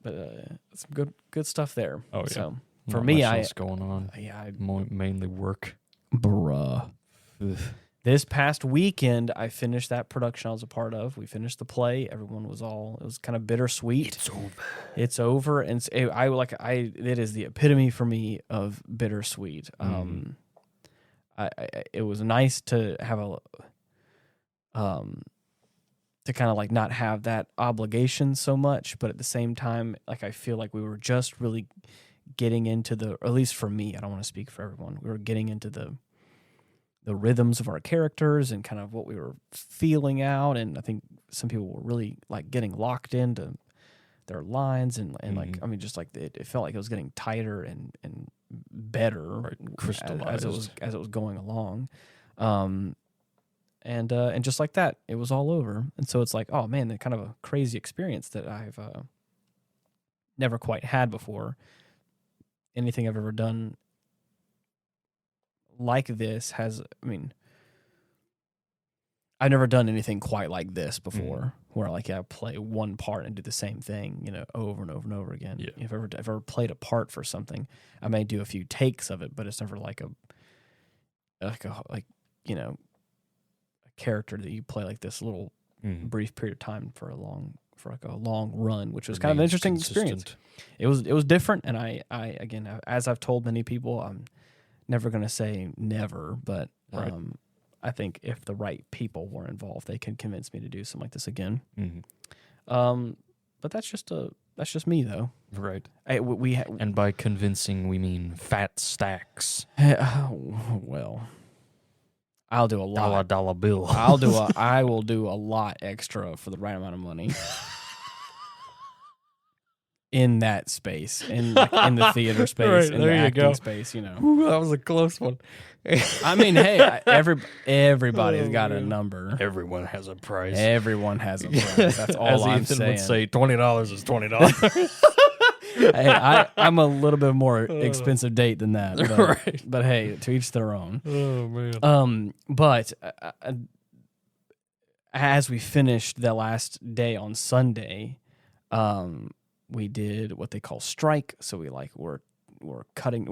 but some good stuff there. Oh yeah. So for me, what's going on? Yeah, mainly work. Bruh. This past weekend, I finished that production I was a part of. We finished the play. It was kind of bittersweet. It's over. And it is the epitome for me of bittersweet. It was nice to have to kind of like not have that obligation so much, but at the same time, like I feel like we were just really getting into or at least for me, I don't want to speak for everyone. We were getting into the rhythms of our characters and kind of what we were feeling out. And I think some people were really like getting locked into their lines and like, I mean, just like it felt like it was getting tighter and better crystallized as it was going along. And just like that, it was all over. And so it's like, oh man, that kind of a crazy experience that I've never quite had before. Anything I've ever done like this I've never done anything quite like this before, where like I play one part and do the same thing, over and over and over again. Yeah. If I've ever played a part for something, I may do a few takes of it, but it's never like a character that you play like this little brief period of time for a long run, which was kind of an interesting experience. It was different, and I again, as I've told many people, I'm never going to say never, but I think if the right people were involved, they could convince me to do something like this again. But that's just me though. Right. And by convincing, we mean fat stacks. Well, I'll do a lot. Dollar bill. I will do a lot extra for the right amount of money. In that space, in the theater space, in the acting space, Ooh, that was a close one. I mean, hey, everybody's got a number. Everyone has a price. Everyone has a price. That's all I'm Ethan saying. would say, $20 is $20. Hey, I'm a little bit more expensive date than that, but hey, to each their own. Oh man. But as we finished the last day on Sunday, we did what they call strike. So we're cutting,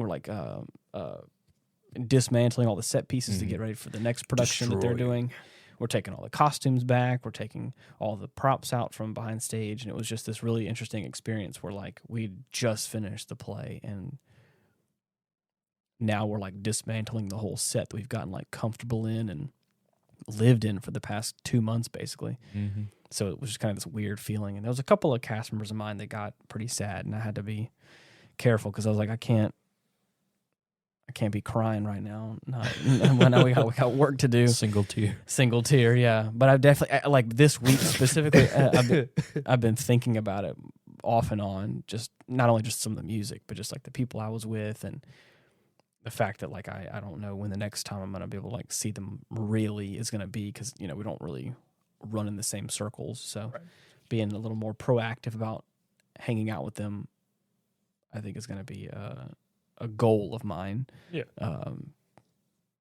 dismantling all the set pieces to get ready for the next production that they're doing. We're taking all the costumes back. We're taking all the props out from behind stage. And it was just this really interesting experience where like we just finished the play and now we're like dismantling the whole set that we've gotten like comfortable in and lived in for the past 2 months basically. So it was just kind of this weird feeling. And there was a couple of cast members of mine that got pretty sad, and I had to be careful because I was like, I can't be crying right now. When we got work to do. Single tear, yeah. But I've definitely like this week specifically. I've been thinking about it off and on. Just not only just some of the music, but just like the people I was with and the fact that like I don't know when the next time I'm gonna be able to like see them really is gonna be because we don't really run in the same circles. So being a little more proactive about hanging out with them, I think is gonna be a goal of mine. Yeah.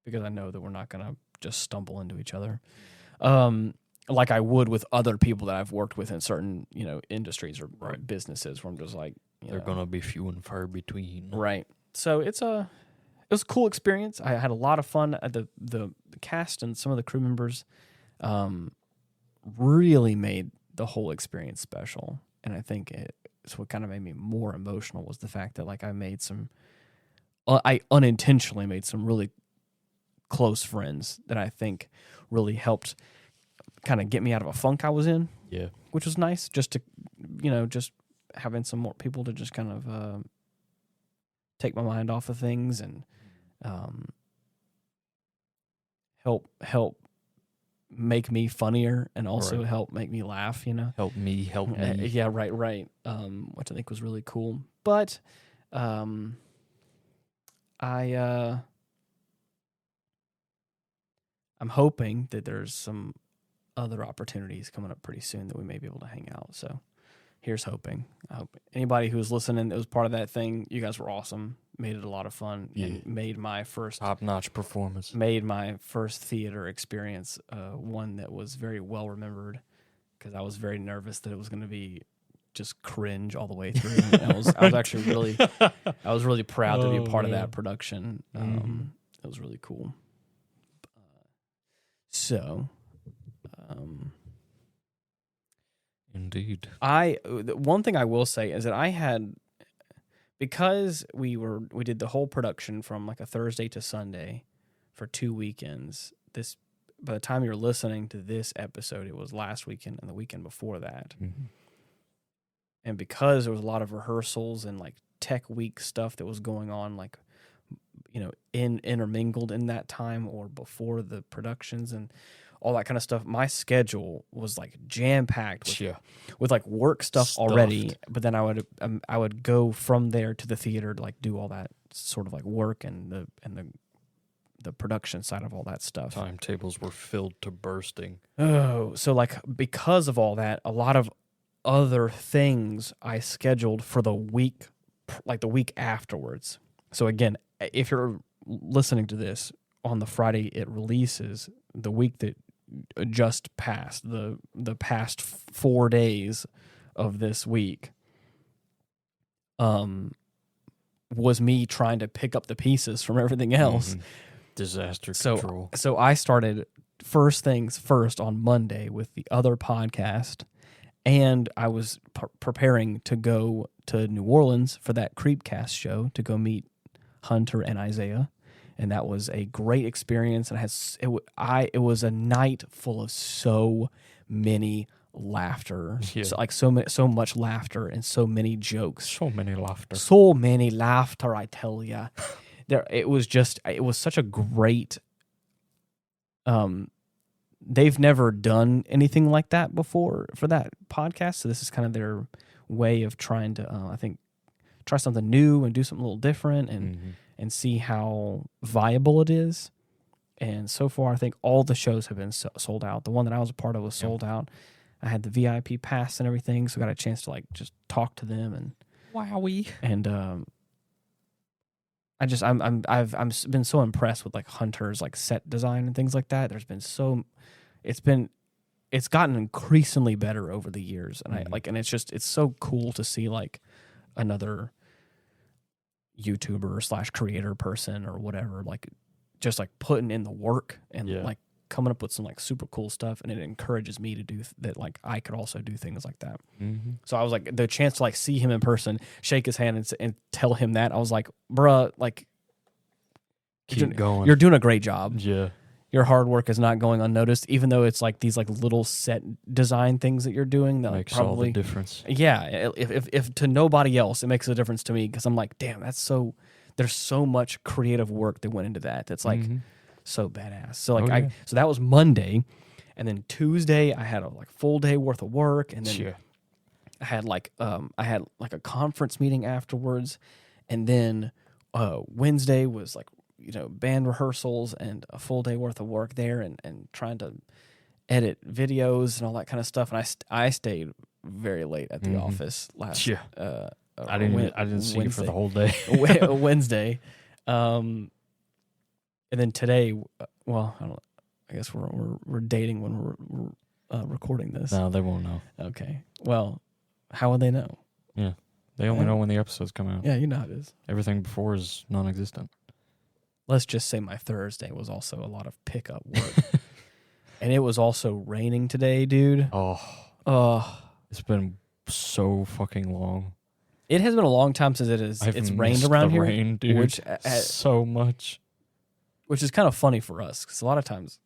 Because I know that we're not gonna just stumble into each other. Like I would with other people that I've worked with in certain, industries or businesses where I'm just like, they're gonna be few and far between. Right. So it was a cool experience. I had a lot of fun. The cast and some of the crew members really made the whole experience special. And I think it's what kind of made me more emotional was the fact that like I unintentionally made some really close friends that I think really helped kind of get me out of a funk I was in. Yeah. Which was nice just to, just having some more people to just kind of take my mind off of things and help make me funnier and also help make me laugh, you know? Help me. Yeah, right. Which I think was really cool. But I'm hoping that there's some other opportunities coming up pretty soon that we may be able to hang out. So here's hoping. I hope anybody who's listening that was part of that thing, you guys were awesome. Made it a lot of fun and made my first top-notch performance. Made my first theater experience one that was very well remembered, because I was very nervous that it was going to be just cringe all the way through. And I was actually really proud to be a part of that production. It was really cool. Indeed. One thing I will say is that I had, because we did the whole production from like a Thursday to Sunday for 2 weekends. By the time you're listening to this episode, it was last weekend and the weekend before that. Mm-hmm. And because there was a lot of rehearsals and like tech week stuff that was going on, like, you know, intermingled in that time or before the productions and all that kind of stuff, my schedule was like jam packed with like work stuff already. But then I would go from there to the theater to like do all that sort of like work and the production side of all that stuff. Timetables were filled to bursting. Oh, so like because of all that, a lot of other things I scheduled for the week, like the week afterwards. So again, if you're listening to this on the Friday it releases, the week that just passed, the past 4 days of this week, was me trying to pick up the pieces from everything else. Mm-hmm. Disaster control. So I started first things first on Monday with the other podcast, and I was preparing to go to New Orleans for that Creepcast show to go meet Hunter and Isaiah. And that was a great experience. And it was a night full of so many laughter, so much laughter and so many jokes, so many laughter. I tell ya, it was such a great. They've never done anything like that before for that podcast, so this is kind of their way of trying to, I think, try something new and do something a little different and see how viable it is. And so far, I think all the shows have been sold out. The one that I was a part of was sold out. I had the VIP pass and everything, so I got a chance to like just talk to them and wowie. And I've been so impressed with like Hunter's like set design and things like that. It's gotten increasingly better over the years, and it's so cool to see like another YouTuber / creator person or whatever, like just like putting in the work and like coming up with some like super cool stuff, and it encourages me to do that. Like I could also do things like that. Mm-hmm. So I was like, the chance to like see him in person, shake his hand and tell him that, I was like, bruh, like keep going. You're doing a great job. Yeah. Your hard work is not going unnoticed, even though it's like these like little set design things that you're doing that makes probably all the difference. Yeah, if to nobody else, it makes a difference to me, because I'm like, damn, there's so much creative work that went into that. That's like so badass. So like so that was Monday, and then Tuesday I had a like full day worth of work, and then I had like a conference meeting afterwards, and then Wednesday was like, you know, band rehearsals and a full day worth of work there, and trying to edit videos and all that kind of stuff. And I stayed very late at the office last. Yeah. I didn't see you for the whole day. Wednesday, and then today. Well, I don't. I guess we're dating when we're recording this. No, they won't know. Okay. Well, how would they know? Yeah, they only know when the episodes come out. Yeah, you know how it is. Everything before is non-existent. Let's just say my Thursday was also a lot of pickup work. And it was also raining today, dude. Oh. It's been so fucking long. It has been a long time since it's rained around here. Rain, dude. So much. Which is kind of funny for us, because a lot of times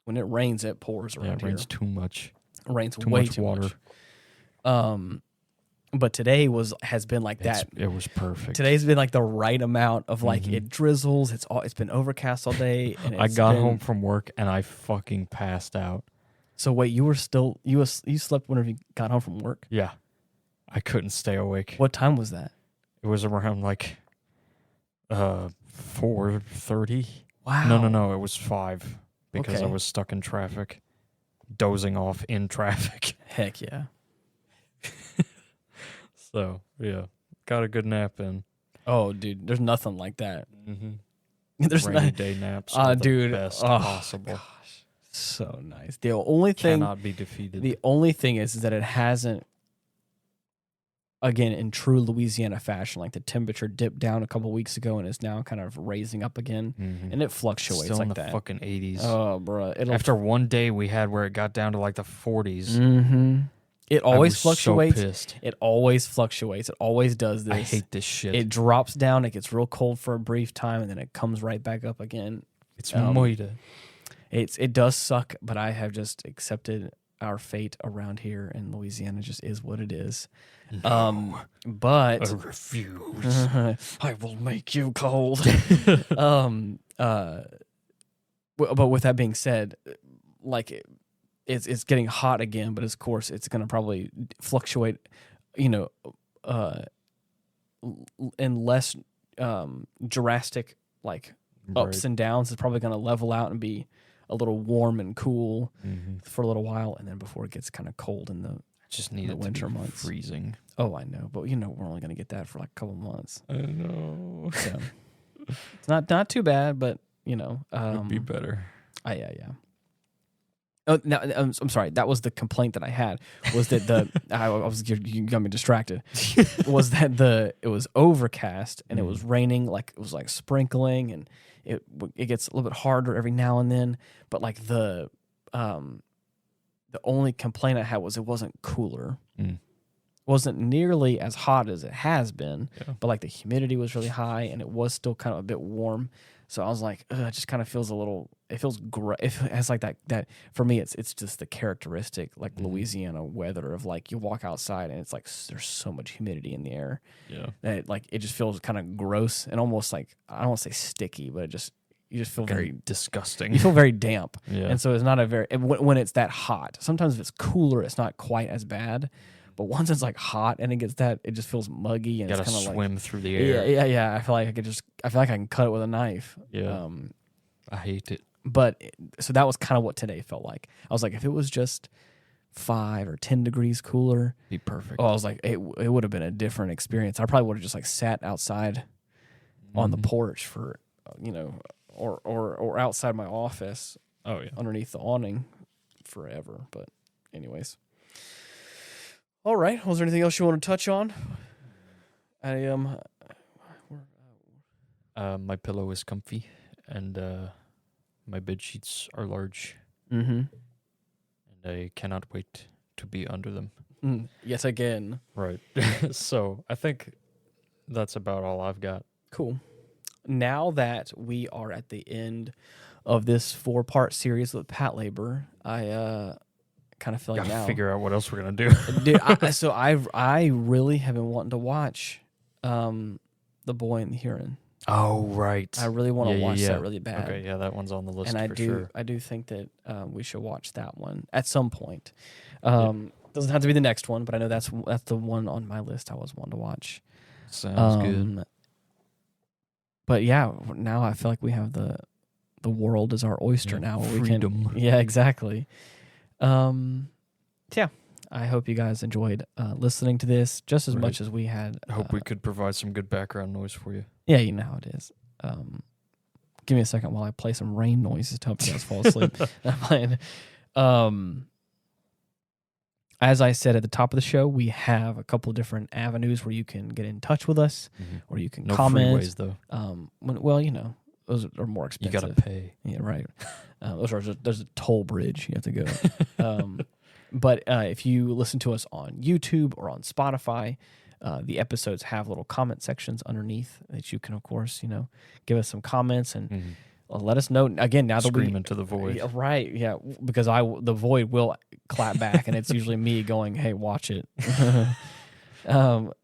when it rains, it pours around here. It rains too much. It rains too way much too water. much. But today has been like that. It was perfect. Today's been like the right amount of like it drizzles. It's been overcast all day. And I got home from work and I fucking passed out. So wait, you slept whenever you got home from work? Yeah, I couldn't stay awake. What time was that? It was around like 4:30. Wow. No, it was 5 because I was stuck in traffic, dozing off in traffic. Heck yeah. So, yeah, got a good nap in. Oh, dude, there's nothing like that. Mm-hmm. There's rainy day naps are the best possible. Gosh, so nice. The only thing cannot be defeated. The only thing is that it hasn't, again, in true Louisiana fashion, like the temperature dipped down a couple weeks ago and is now kind of raising up again, and it fluctuates still like in the that. fucking 80s. Oh, bro! After one day we had where it got down to like the 40s. Mm-hmm. It always fluctuates. So pissed. It always fluctuates. It always does this. I hate this shit. It drops down. It gets real cold for a brief time, and then it comes right back up again. It's moida. It does suck, but I have just accepted our fate around here in Louisiana. Just is what it is. No, but I refuse. I will make you cold. But with that being said, like it's getting hot again, but of course it's going to probably fluctuate, in less drastic like ups and downs. It's probably going to level out and be a little warm and cool for a little while, and then before it gets kind of cold in the winter months. Freezing. Oh, I know, but we're only going to get that for like a couple months. I know. So it's not too bad, but it'd be better. Yeah. Oh, now I'm sorry. That was the complaint that I had. Was that you got me distracted. Was that it was overcast and it was raining, like it was like sprinkling, and it gets a little bit harder every now and then. But like the only complaint I had was it wasn't cooler. It wasn't nearly as hot as it has been, but like the humidity was really high and it was still kind of a bit warm. So I was like, it just kind of feels it feels great. It has like that for me, it's just the characteristic like Louisiana weather of like you walk outside and it's like there's so much humidity in the air. Yeah. That it just feels kind of gross and almost like, I don't want to say sticky, but you just feel very disgusting. You feel very damp. Yeah. And so it's not when it's that hot. Sometimes if it's cooler, it's not quite as bad. But once it's like hot and it just feels muggy and you it's kind of swim through the air. Yeah. I feel like I can cut it with a knife. Yeah. I hate it. But so that was kind of what today felt like. I was like, if it was just 5 or 10 degrees cooler, be perfect. Oh, I was like, it would have been a different experience. I probably would have just like sat outside on the porch for, or outside my office. Oh yeah, underneath the awning forever. But anyways. All right. Was there anything else you want to touch on? My pillow is comfy, and my bed sheets are large. And I cannot wait to be under them. Yet again. Right. So I think that's about all I've got. Cool. Now that we are at the end of this 4-part series with Patlabor, I kind of feel like now figure out what else we're gonna do. Dude, I really have been wanting to watch The Boy and the Heron. Oh right, I really want to watch that really bad. Okay, yeah, that one's on the list. And sure. I do think that we should watch that one at some point. Doesn't have to be the next one, but I know that's the one on my list I was wanting to watch. Sounds good. But yeah, now I feel like we have the world as our oyster now. Where freedom. We can, yeah, exactly. Yeah, I hope you guys enjoyed listening to this just as much as we had. I hope we could provide some good background noise for you. Yeah, you know how it is. Give me a second while I play some rain noises to help you guys fall asleep. As I said at the top of the show, we have a couple of different avenues where you can get in touch with us, or you can comment. No freeways, though. Those are more expensive. You got to pay. Yeah, right. There's a toll bridge you have to go. But if you listen to us on YouTube or on Spotify, the episodes have little comment sections underneath that you can, of course, give us some comments and let us know. Again, now that scream into the void. Yeah, right? Yeah, because the void will clap back, and it's usually me going, "Hey, watch it." Oh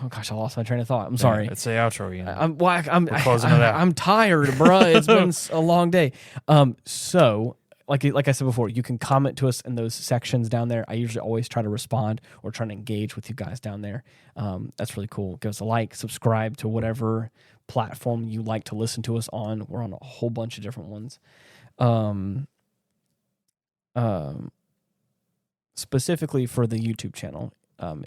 gosh, I lost my train of thought. I'm sorry. It's the outro, Ian. I'm closing it out. I'm tired, bruh. It's been a long day. So like I said before, you can comment to us in those sections down there. I usually always try to respond or try to engage with you guys down there. That's really cool. Give us a like, subscribe to whatever platform you like to listen to us on. We're on a whole bunch of different ones. Specifically for the YouTube channel,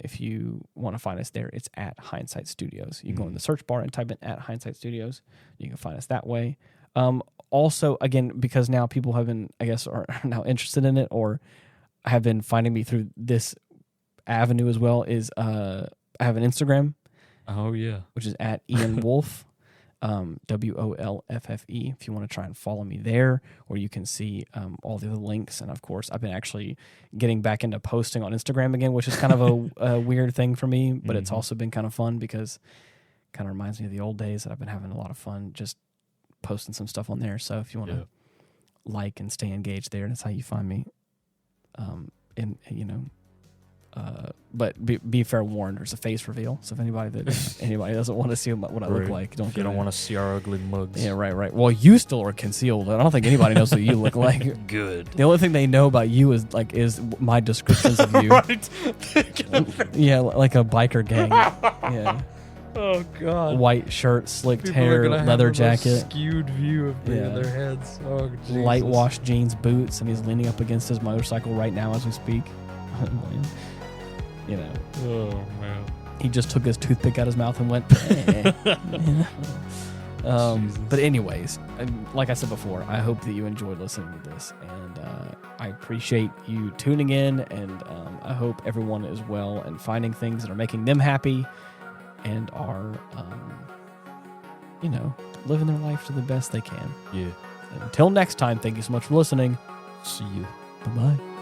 if you want to find us there, it's at Hindsight Studios. You go in the search bar and type in at Hindsight Studios. You can find us that way. Also, again, because now people have been, I guess, are now interested in it or have been finding me through this avenue as well, is I have an Instagram. Oh, yeah. Which is at Ian Wolfe, WOLFFE, if you want to try and follow me there, or you can see all the other links. And of course, I've been actually getting back into posting on Instagram again, which is kind of a weird thing for me, but it's also been kind of fun because it kind of reminds me of the old days that I've been having a lot of fun just posting some stuff on there. So if you want to like and stay engaged there, that's how you find me. But be fair warned, there's a face reveal. So if anybody doesn't want to see what I look like, you don't want to see our ugly mugs. Yeah, right. Well, you still are concealed. I don't think anybody knows what you look like. Good. The only thing they know about you is my descriptions of you. Right. Yeah, like a biker gang. Yeah. Oh God. White shirt, slicked People hair, are gonna leather have jacket, a skewed view of me in their heads. Oh, Jesus. light wash jeans, boots, and he's leaning up against his motorcycle right now as we speak. You know. Oh man. He just took his toothpick out of his mouth and went. But anyways, like I said before, I hope that you enjoyed listening to this, and I appreciate you tuning in, and I hope everyone is well and finding things that are making them happy, and are, living their life to the best they can. Yeah. Until next time, thank you so much for listening. See you. Bye-bye.